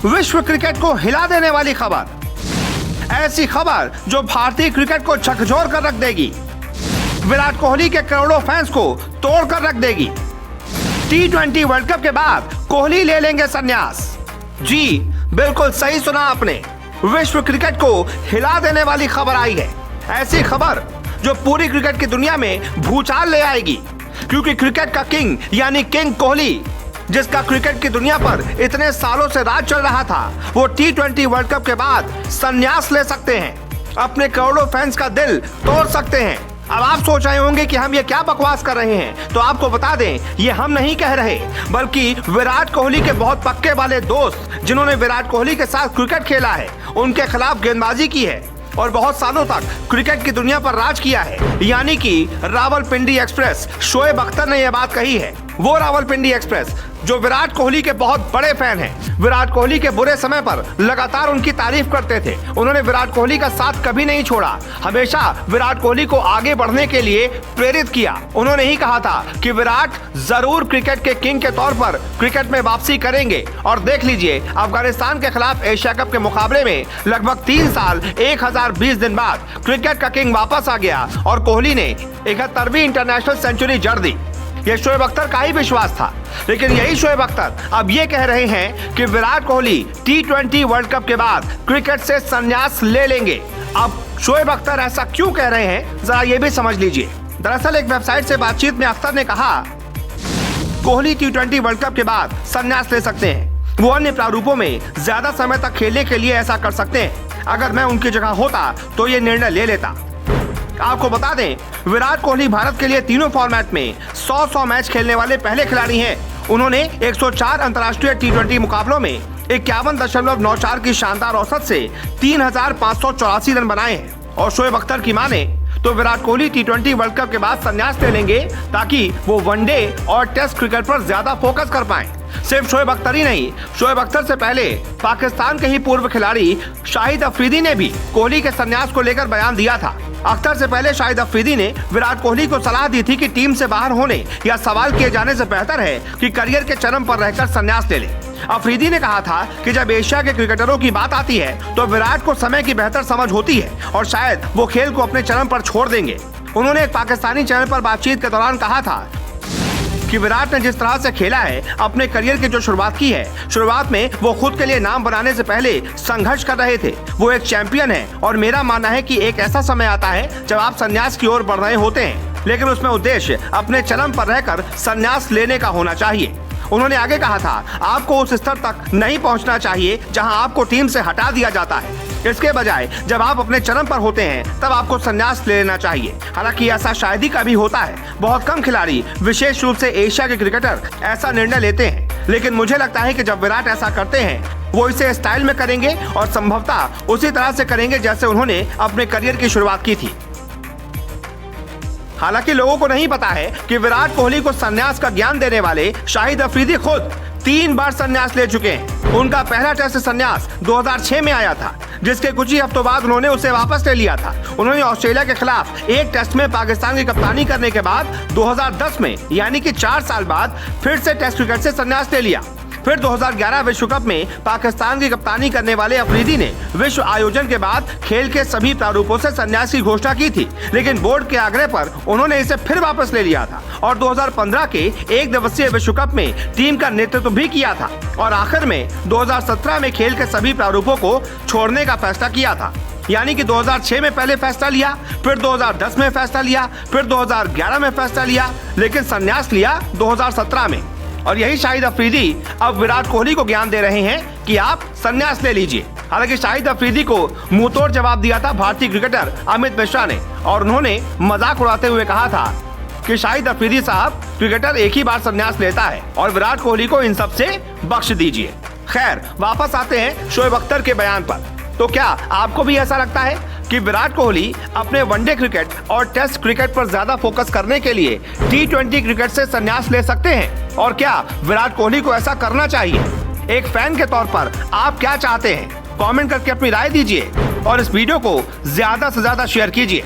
विश्व क्रिकेट को हिला देने वाली खबर, ऐसी खबर जो भारतीय क्रिकेट को झकझोर कर रख देगी, विराट कोहली के करोड़ों फैंस को तोड़ कर रख देगी। T20 वर्ल्ड कप के बाद कोहली ले लेंगे संन्यास। जी बिल्कुल सही सुना आपने, विश्व क्रिकेट को हिला देने वाली खबर आई है। ऐसी खबर जो पूरी क्रिकेट की दुनिया में भूचाल ले आएगी, क्योंकि क्रिकेट का किंग यानी किंग कोहली, जिसका क्रिकेट की दुनिया पर इतने सालों से राज चल रहा था, वो T20 वर्ल्ड कप के बाद संन्यास ले सकते हैं, अपने करोड़ों फैंस का दिल तोड़ सकते हैं। अब आप सोच रहे होंगे कि हम ये क्या बकवास कर रहे हैं, तो आपको बता दें, ये हम नहीं कह रहे, बल्कि विराट कोहली के बहुत पक्के वाले दोस्त, जिन्होंने विराट कोहली के साथ क्रिकेट खेला है, उनके खिलाफ गेंदबाजी की है और बहुत सालों तक क्रिकेट की दुनिया पर राज किया है, यानी कि रावलपिंडी एक्सप्रेस शोएब अख्तर ने यह बात कही है। वो रावलपिंडी एक्सप्रेस जो विराट कोहली के बहुत बड़े फैन हैं, विराट कोहली के बुरे समय पर लगातार उनकी तारीफ करते थे। उन्होंने विराट कोहली का साथ कभी नहीं छोड़ा, हमेशा विराट कोहली को आगे बढ़ने के लिए प्रेरित किया। उन्होंने ही कहा था कि विराट जरूर क्रिकेट के किंग के तौर पर क्रिकेट में वापसी करेंगे। और देख लीजिए, अफगानिस्तान के खिलाफ एशिया कप के मुकाबले में लगभग 3 साल 1020 दिन बाद क्रिकेट का किंग वापस आ गया और कोहली ने 71वीं इंटरनेशनल सेंचुरी जड़ दी। ये शोएब अख्तर का ही विश्वास था, लेकिन यही शोएब अख्तर अब ये कह रहे हैं कि Virat Kohli T20 world cup के बाद क्रिकेट से संन्यास ले लेंगे। अब शोएब अख्तर ऐसा क्यों कह रहे हैं, जरा ये भी समझ लीजिए। दरअसल एक वेबसाइट से बातचीत में अख्तर ने कहा, कोहली T20 वर्ल्ड कप के बाद संन्यास ले सकते हैं। वो अन्य प्रारूपों में ज्यादा समय तक खेलने के लिए ऐसा कर सकते हैं। अगर मैं उनकी जगह होता तो ये निर्णय ले लेता। आपको बता दें, विराट कोहली भारत के लिए तीनों फॉर्मेट में 100 मैच खेलने वाले पहले खिलाड़ी हैं। उन्होंने 104 अंतर्राष्ट्रीय T20 मुकाबलों में 51.94 की शानदार औसत से 3584 रन बनाए हैं। और शोएब अख्तर की माने तो Virat Kohli T20 world cup के बाद संन्यास ले लेंगे, ताकि वो वनडे और टेस्ट क्रिकेट पर ज्यादा फोकस कर पाएं। सिर्फ शोएब अख्तर ही नहीं, शोएब अख्तर से पहले पाकिस्तान के ही पूर्व खिलाड़ी शाहिद अफरीदी ने भी कोहली के संन्यास को लेकर बयान दिया था। अख्तर से पहले शाहिद अफरीदी ने विराट कोहली को सलाह दी थी कि टीम से बाहर होने या सवाल किए जाने से बेहतर है कि करियर के चरम पर रहकर संन्यास ले ले। अफरीदी ने कहा था कि जब एशिया के क्रिकेटरों की बात आती है तो विराट को समय की बेहतर समझ होती है और शायद वो खेल को अपने चरम पर छोड़ देंगे। उन्होंने एक पाकिस्तानी चैनल पर बातचीत के दौरान कहा था कि विराट ने जिस तरह से खेला है, अपने करियर की जो शुरुआत की है, शुरुआत में वो खुद के लिए नाम बनाने से पहले संघर्ष कर रहे थे। वो एक चैंपियन है और मेरा मानना है कि एक ऐसा समय आता है जब आप संन्यास की ओर बढ़ रहे होते हैं, लेकिन उसमें उद्देश्य अपने चरम पर रहकर संन्यास लेने का होना चाहिए। उन्होंने आगे कहा था, आपको उस स्तर तक नहीं पहुंचना चाहिए जहां आपको टीम से हटा दिया जाता है। इसके बजाय जब आप अपने चरम पर होते हैं तब आपको संन्यास ले लेना चाहिए। हालांकि ऐसा शायद ही कभी होता है, बहुत कम खिलाड़ी, विशेष रूप से एशिया के क्रिकेटर ऐसा निर्णय लेते हैं। लेकिन मुझे लगता है कि जब विराट ऐसा करते हैं, वो इसे स्टाइल में करेंगे और संभवतः उसी तरह से करेंगे जैसे उन्होंने अपने करियर की शुरुआत की थी। हालांकि लोगों को नहीं पता है कि विराट कोहली को संन्यास का ज्ञान देने वाले शाहिद अफरीदी खुद 3 बार संन्यास ले चुके हैं। उनका पहला टेस्ट संन्यास 2006 में आया था, जिसके कुछ ही हफ्तों बाद उन्होंने उसे वापस ले लिया था। उन्होंने ऑस्ट्रेलिया के खिलाफ एक टेस्ट में पाकिस्तान की कप्तानी करने के बाद 2010 में, यानी कि 4 साल बाद, फिर से टेस्ट क्रिकेट से संन्यास ले लिया। फिर 2011 विश्व कप में पाकिस्तान की कप्तानी करने वाले अफरीदी ने विश्व आयोजन के बाद खेल के सभी प्रारूपों से संन्यास की घोषणा की थी, लेकिन बोर्ड के आग्रह पर उन्होंने इसे फिर वापस ले लिया था और 2015 के एक दिवसीय विश्व कप में टीम का नेतृत्व भी किया था और आखिर में 2017 में खेल के सभी प्रारूपों को छोड़ने का फैसला किया था। यानी कि 2006 में पहले फैसला लिया, फिर 2010 में फैसला लिया, फिर 2011 में फैसला लिया, लेकिन संन्यास लिया 2017 में। और यही शाहिद अफरीदी अब विराट कोहली को ज्ञान दे रहे हैं कि आप संन्यास ले लीजिए। हालांकि शाहिद अफरीदी को मुंहतोड़ जवाब दिया था भारतीय क्रिकेटर अमित मिश्रा ने, और उन्होंने मजाक उड़ाते हुए कहा था कि शाहिद अफरीदी साहब, क्रिकेटर एक ही बार संन्यास लेता है और विराट कोहली को इन सब से बख्श दीजिए। खैर, वापस आते हैं शोएब अख्तर के बयान पर। तो क्या आपको भी ऐसा लगता है कि विराट कोहली अपने वनडे क्रिकेट और टेस्ट क्रिकेट पर ज्यादा फोकस करने के लिए T20 क्रिकेट से संन्यास ले सकते हैं? और क्या विराट कोहली को ऐसा करना चाहिए? एक फैन के तौर पर आप क्या चाहते हैं? कमेंट करके अपनी राय दीजिए और इस वीडियो को ज्यादा से ज्यादा शेयर कीजिए।